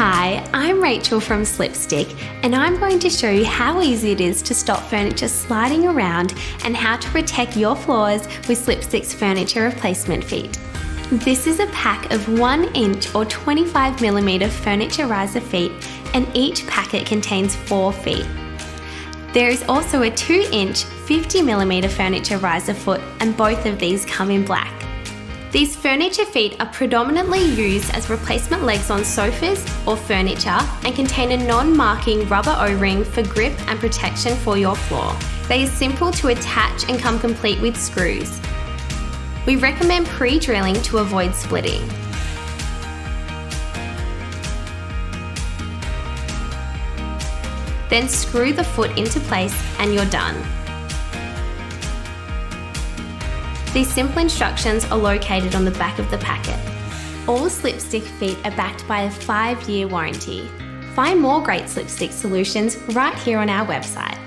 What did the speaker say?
Hi, I'm Rachel from Slipstick, and I'm going to show you how easy it is to stop furniture sliding around and how to protect your floors with Slipstick's furniture replacement feet. This is a pack of 1 inch or 25mm furniture riser feet, and each packet contains 4 feet. There is also a 2 inch 50mm furniture riser foot, and both of these come in black. These furniture feet are predominantly used as replacement legs on sofas or furniture and contain a non-marking rubber O-ring for grip and protection for your floor. They are simple to attach and come complete with screws. We recommend pre-drilling to avoid splitting. Then screw the foot into place and you're done. These simple instructions are located on the back of the packet. All Slipstick feet are backed by a 5-year warranty. Find more great Slipstick solutions right here on our website.